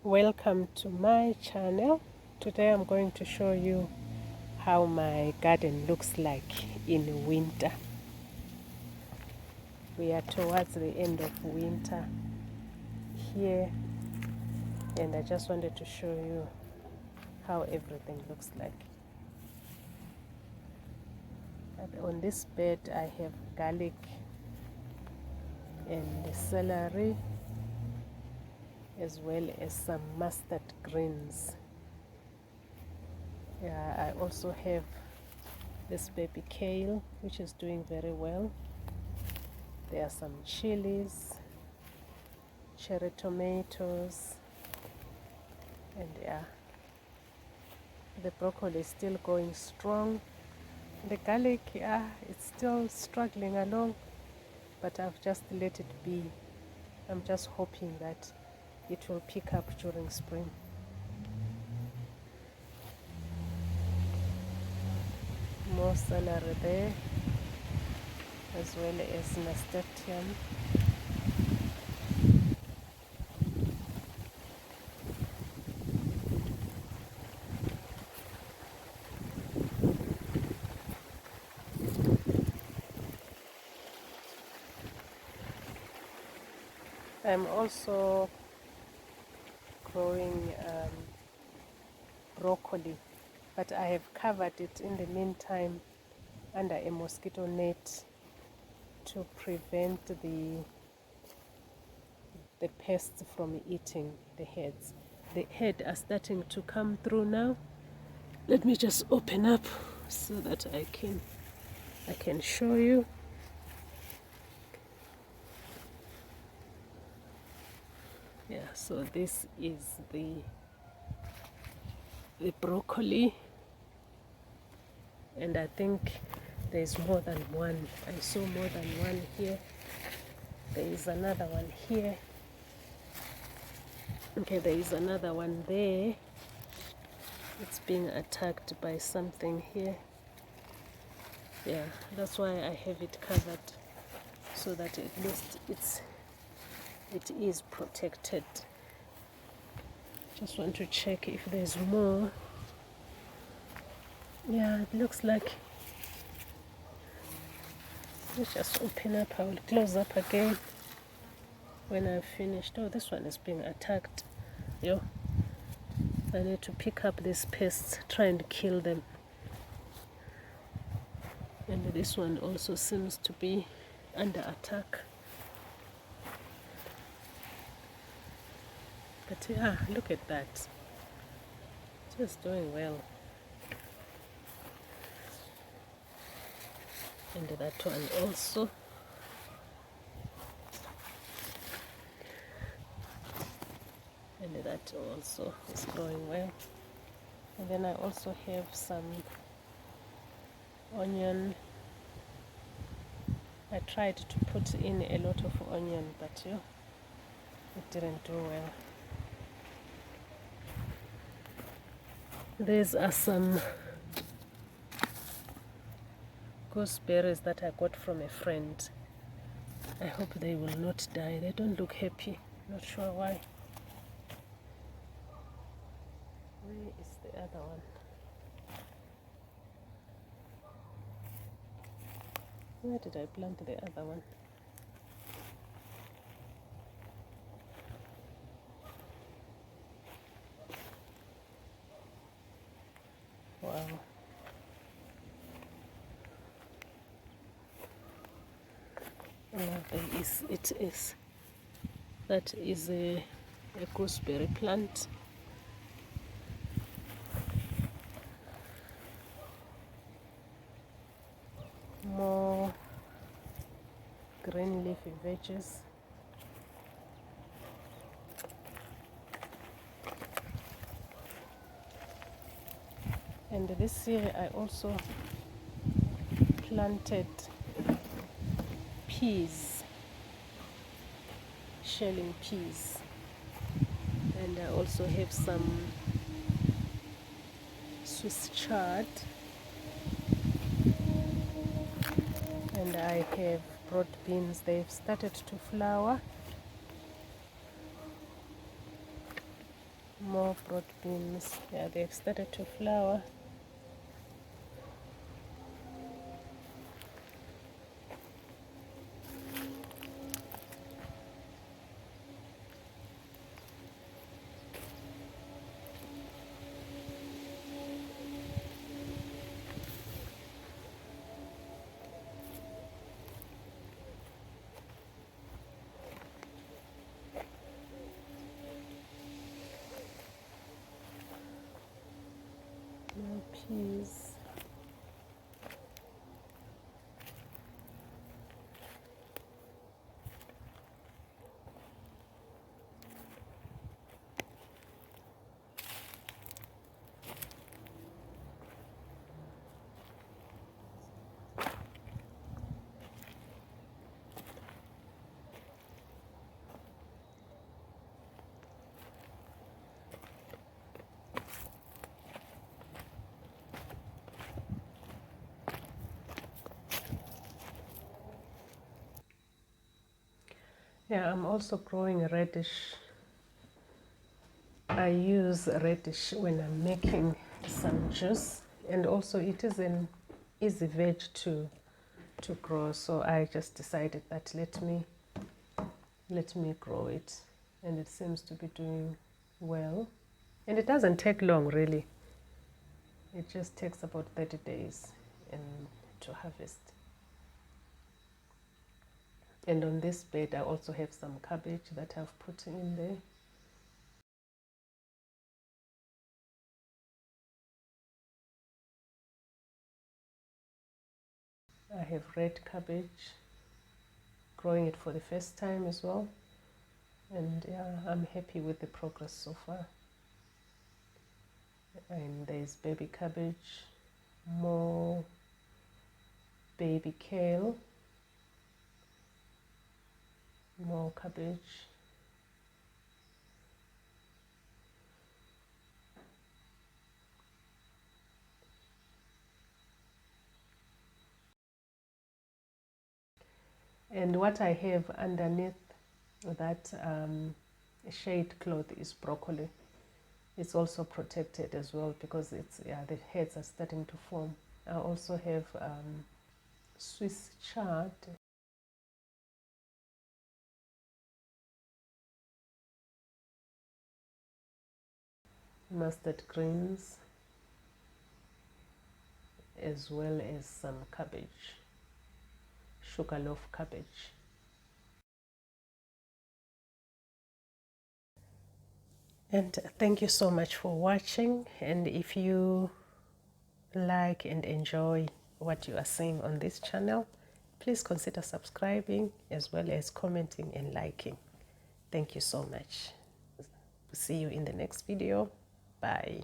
Welcome to my channel. Today I'm going to show you how my garden looks like in winter. We are towards the end of winter here, and I just wanted to show you how everything looks like. And on this bed I have garlic and celery, as well as some mustard greens. I also have this baby kale, which is doing very well. There are some chilies, cherry tomatoes, and the broccoli is still going strong. The garlic, it's still struggling along, but I've just let it be. I'm just hoping that it will pick up during spring. More celery there, as well as nasturtium. I'm also growing broccoli, but I have covered it in the meantime under a mosquito net to prevent the pests from eating the heads. The head are starting to come through now. Let me just open up so that I can show you. Yeah, so this is the broccoli, and I think there's more than one. I saw more than one here. There is another one here. Okay, there is another one there. It's being attacked by something here. Yeah, that's why I have it covered, so that at least it is protected. Just want to check if there's more. Yeah, it looks like. Let's just open up. I will close up again when I've finished. Oh, this one is being attacked. Yo, I need to pick up these pests, try and kill them. And this one also seems to be under attack. But yeah, look at that. Just doing well. And that one also. And that also is growing well. And then I also have some onion. I tried to put in a lot of onion, but it didn't do well. These are some gooseberries that I got from a friend. I hope they will not die. They don't look happy. Not sure why. Where is the other one? Where did I plant the other one? Wow. It is. That is a gooseberry plant. More green leafy veggies. And this year I also planted peas, shelling peas, and I also have some Swiss chard, and I have broad beans. They've started to flower. More broad beans. Yeah, they've started to flower. More peas. Yeah, I'm also growing radish. I use radish when I'm making some juice, and also it is an easy veg to grow, so I just decided that let me grow it, and it seems to be doing well, and it doesn't take long really. It just takes about 30 days to harvest. And on this bed I also have some cabbage that I've put in there. I have red cabbage, growing it for the first time as well, and yeah, I'm happy with the progress so far. And there's baby cabbage, more baby kale, more cabbage. And what I have underneath that shade cloth is broccoli. It's also protected as well because the heads are starting to form. I also have Swiss chard, mustard greens, as well as some cabbage, sugarloaf cabbage. And thank you so much for watching, and if you like and enjoy what you are seeing on this channel, please consider subscribing as well as commenting and liking. Thank you so much. See you in the next video. Bye.